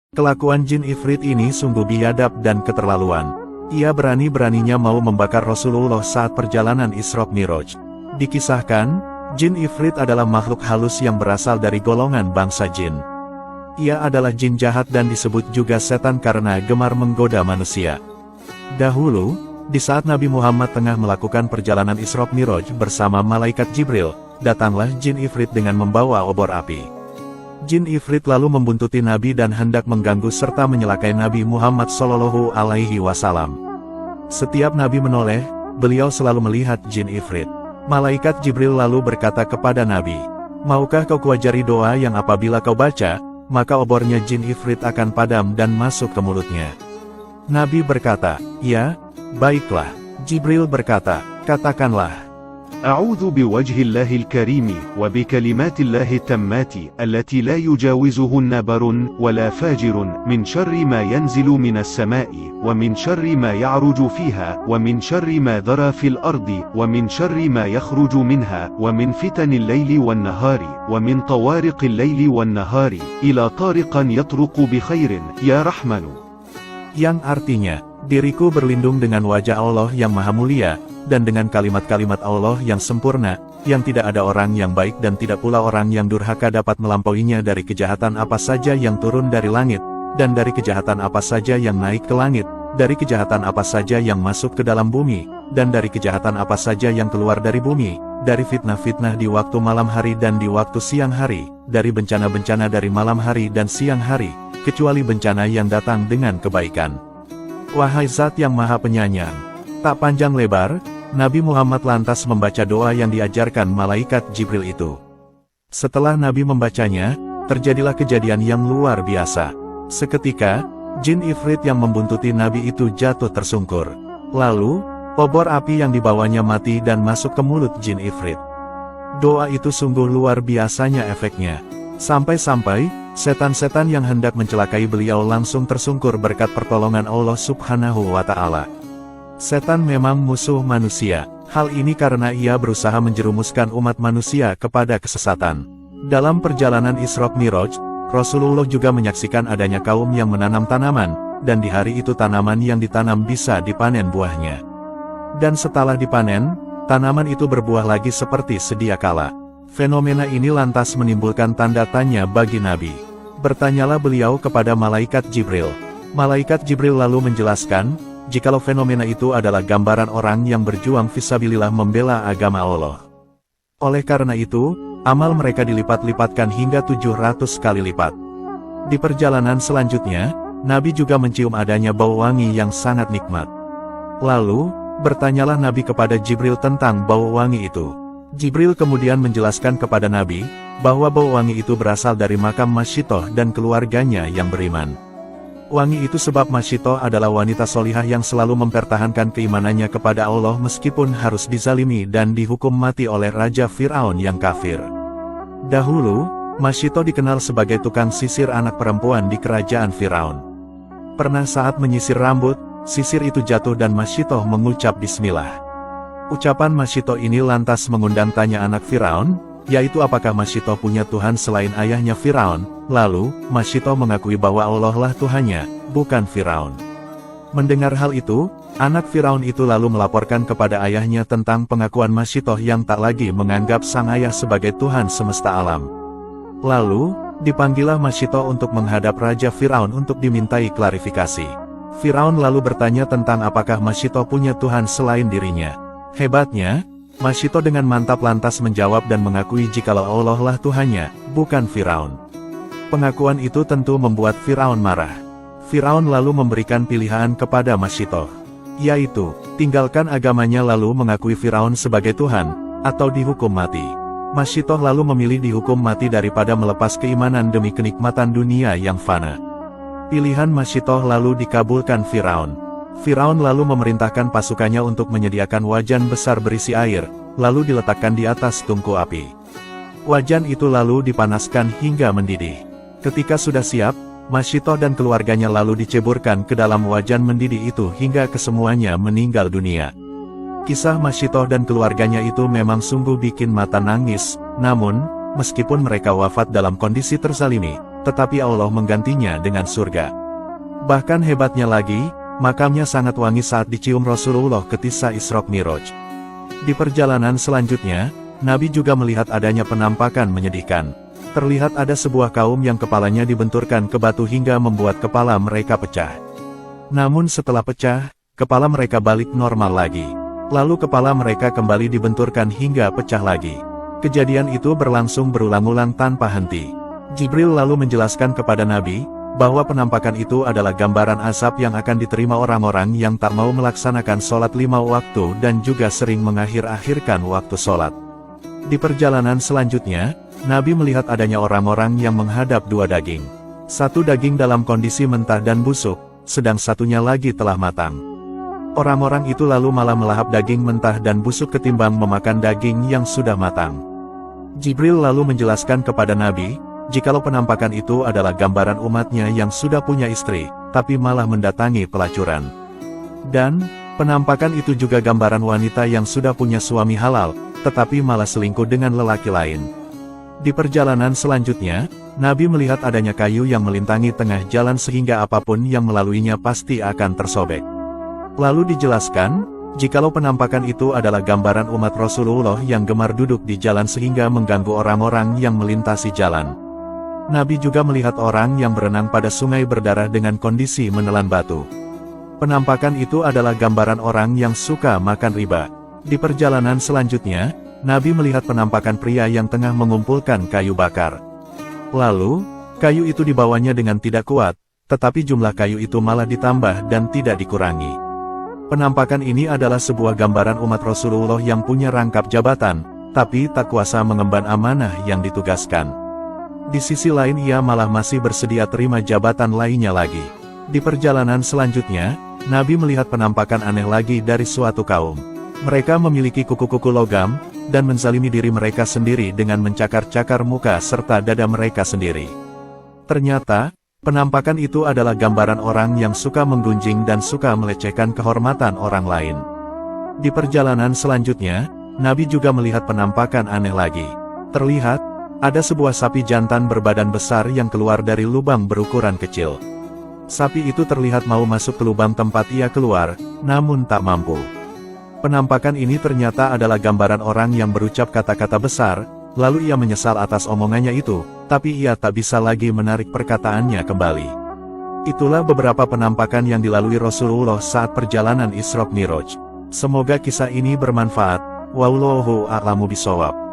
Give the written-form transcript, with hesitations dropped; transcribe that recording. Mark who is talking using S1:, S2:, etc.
S1: Kelakuan jin Ifrit ini sungguh biadab dan keterlaluan. Ia berani-beraninya mau membakar Rasulullah saat perjalanan Isra Miraj. Dikisahkan, jin Ifrit adalah makhluk halus yang berasal dari golongan bangsa jin. Ia adalah jin jahat dan disebut juga setan karena gemar menggoda manusia. Dahulu, di saat Nabi Muhammad tengah melakukan perjalanan Isra Miraj bersama malaikat Jibril, datanglah jin Ifrit dengan membawa obor api. Jin Ifrit lalu membuntuti Nabi dan hendak mengganggu serta menyelakai Nabi Muhammad Shallallahu Alaihi Wasallam. Setiap Nabi menoleh, beliau selalu melihat jin Ifrit. Malaikat Jibril lalu berkata kepada Nabi, "Maukah kau kuajari doa yang apabila kau baca, maka obornya jin Ifrit akan padam dan masuk ke mulutnya?" Nabi berkata, "Ya, baiklah." Jibril berkata, "Katakanlah,
S2: أعوذ بوجه الله الكريم وبكلمات الله التامات التي لا يجاوزهن بر ولا فاجر من شر ما ينزل من السماء ومن شر ما يعرج فيها ومن شر ما ذرى في الأرض ومن شر ما يخرج منها ومن فتن الليل والنهار ومن طوارق الليل والنهار إلى طارقا يطرق بخير يا رحمن."
S1: yang artinya, diriku berlindung dengan wajah Allah yang maha mulia, dan dengan kalimat-kalimat Allah yang sempurna, yang tidak ada orang yang baik dan tidak pula orang yang durhaka dapat melampauinya dari kejahatan apa saja yang turun dari langit, dan dari kejahatan apa saja yang naik ke langit, dari kejahatan apa saja yang masuk ke dalam bumi, dan dari kejahatan apa saja yang keluar dari bumi, dari fitnah-fitnah di waktu malam hari dan di waktu siang hari, dari bencana-bencana dari malam hari dan siang hari, kecuali bencana yang datang dengan kebaikan. Wahai Zat yang Maha Penyayang. Tak panjang lebar, Nabi Muhammad lantas membaca doa yang diajarkan malaikat Jibril itu. Setelah Nabi membacanya, terjadilah kejadian yang luar biasa. Seketika, jin Ifrit yang membuntuti Nabi itu jatuh tersungkur. Lalu, obor api yang dibawanya mati dan masuk ke mulut jin Ifrit. Doa itu sungguh luar biasanya efeknya. Sampai-sampai, setan-setan yang hendak mencelakai beliau langsung tersungkur berkat pertolongan Allah Subhanahu wa Ta'ala. Setan memang musuh manusia. Hal ini karena ia berusaha menjerumuskan umat manusia kepada kesesatan. Dalam perjalanan Isra Miraj, Rasulullah juga menyaksikan adanya kaum yang menanam tanaman, dan di hari itu tanaman yang ditanam bisa dipanen buahnya. Dan setelah dipanen, tanaman itu berbuah lagi seperti sedia kala. Fenomena ini lantas menimbulkan tanda tanya bagi Nabi. Bertanyalah beliau kepada malaikat Jibril. Malaikat Jibril lalu menjelaskan, jikalau fenomena itu adalah gambaran orang yang berjuang fisabilillah membela agama Allah. Oleh karena itu, amal mereka dilipat-lipatkan hingga 700 kali lipat. Di perjalanan selanjutnya, Nabi juga mencium adanya bau wangi yang sangat nikmat. Lalu, bertanyalah Nabi kepada Jibril tentang bau wangi itu. Jibril kemudian menjelaskan kepada Nabi, bahwa bau wangi itu berasal dari makam Masyitoh dan keluarganya yang beriman. Wangi itu sebab Masyitoh adalah wanita solihah yang selalu mempertahankan keimanannya kepada Allah meskipun harus dizalimi dan dihukum mati oleh Raja Fir'aun yang kafir. Dahulu, Masyitoh dikenal sebagai tukang sisir anak perempuan di kerajaan Fir'aun. Pernah saat menyisir rambut, sisir itu jatuh dan Masyitoh mengucap Bismillah. Ucapan Masyitoh ini lantas mengundang tanya anak Fir'aun, yaitu apakah Masyitoh punya Tuhan selain ayahnya Fir'aun. Lalu, Masyitoh mengakui bahwa Allah lah Tuhannya, bukan Fir'aun. Mendengar hal itu, anak Fir'aun itu lalu melaporkan kepada ayahnya tentang pengakuan Masyitoh yang tak lagi menganggap sang ayah sebagai Tuhan semesta alam. Lalu, dipanggillah Masyitoh untuk menghadap Raja Fir'aun untuk dimintai klarifikasi. Fir'aun lalu bertanya tentang apakah Masyitoh punya Tuhan selain dirinya. Hebatnya, Masyitoh dengan mantap lantas menjawab dan mengakui jikalau Allah lah Tuhannya, bukan Fir'aun. Pengakuan itu tentu membuat Fir'aun marah. Fir'aun lalu memberikan pilihan kepada Masyitoh, yaitu, tinggalkan agamanya lalu mengakui Fir'aun sebagai Tuhan, atau dihukum mati. Masyitoh lalu memilih dihukum mati daripada melepas keimanan demi kenikmatan dunia yang fana. Pilihan Masyitoh lalu dikabulkan Fir'aun. Fir'aun lalu memerintahkan pasukannya untuk menyediakan wajan besar berisi air, lalu diletakkan di atas tungku api. Wajan itu lalu dipanaskan hingga mendidih. Ketika sudah siap, Masyitoh dan keluarganya lalu diceburkan ke dalam wajan mendidih itu hingga kesemuanya meninggal dunia. Kisah Masyitoh dan keluarganya itu memang sungguh bikin mata nangis, namun, meskipun mereka wafat dalam kondisi terzalimi, tetapi Allah menggantinya dengan surga. Bahkan hebatnya lagi, makamnya sangat wangi saat dicium Rasulullah ketika Isra Mi'raj. Di perjalanan selanjutnya, Nabi juga melihat adanya penampakan menyedihkan. Terlihat ada sebuah kaum yang kepalanya dibenturkan ke batu hingga membuat kepala mereka pecah. Namun setelah pecah, kepala mereka balik normal lagi. Lalu kepala mereka kembali dibenturkan hingga pecah lagi. Kejadian itu berlangsung berulang-ulang tanpa henti. Jibril lalu menjelaskan kepada Nabi, bahwa penampakan itu adalah gambaran azab yang akan diterima orang-orang yang tak mau melaksanakan sholat 5 waktu dan juga sering mengakhir-akhirkan waktu sholat. Di perjalanan selanjutnya, Nabi melihat adanya orang-orang yang menghadap 2 daging. Satu daging dalam kondisi mentah dan busuk, sedang satunya lagi telah matang. Orang-orang itu lalu malah melahap daging mentah dan busuk ketimbang memakan daging yang sudah matang. Jibril lalu menjelaskan kepada Nabi, jikalau penampakan itu adalah gambaran umatnya yang sudah punya istri, tapi malah mendatangi pelacuran. Dan, penampakan itu juga gambaran wanita yang sudah punya suami halal, tetapi malah selingkuh dengan lelaki lain. Di perjalanan selanjutnya, Nabi melihat adanya kayu yang melintangi tengah jalan sehingga apapun yang melaluinya pasti akan tersobek. Lalu dijelaskan, jikalau penampakan itu adalah gambaran umat Rasulullah yang gemar duduk di jalan sehingga mengganggu orang-orang yang melintasi jalan. Nabi juga melihat orang yang berenang pada sungai berdarah dengan kondisi menelan batu. Penampakan itu adalah gambaran orang yang suka makan riba. Di perjalanan selanjutnya, Nabi melihat penampakan pria yang tengah mengumpulkan kayu bakar. Lalu, kayu itu dibawanya dengan tidak kuat, tetapi jumlah kayu itu malah ditambah dan tidak dikurangi. Penampakan ini adalah sebuah gambaran umat Rasulullah yang punya rangkap jabatan, tapi tak kuasa mengemban amanah yang ditugaskan. Di sisi lain ia malah masih bersedia terima jabatan lainnya lagi. Di perjalanan selanjutnya, Nabi melihat penampakan aneh lagi dari suatu kaum. Mereka memiliki kuku-kuku logam, dan menzalimi diri mereka sendiri dengan mencakar-cakar muka serta dada mereka sendiri. Ternyata, penampakan itu adalah gambaran orang yang suka menggunjing dan suka melecehkan kehormatan orang lain. Di perjalanan selanjutnya, Nabi juga melihat penampakan aneh lagi. Terlihat, ada sebuah sapi jantan berbadan besar yang keluar dari lubang berukuran kecil. Sapi itu terlihat mau masuk ke lubang tempat ia keluar, namun tak mampu. Penampakan ini ternyata adalah gambaran orang yang berucap kata-kata besar, lalu ia menyesal atas omongannya itu, tapi ia tak bisa lagi menarik perkataannya kembali. Itulah beberapa penampakan yang dilalui Rasulullah saat perjalanan Isra Mi'raj. Semoga kisah ini bermanfaat. Wallahu a'lamu bishawab.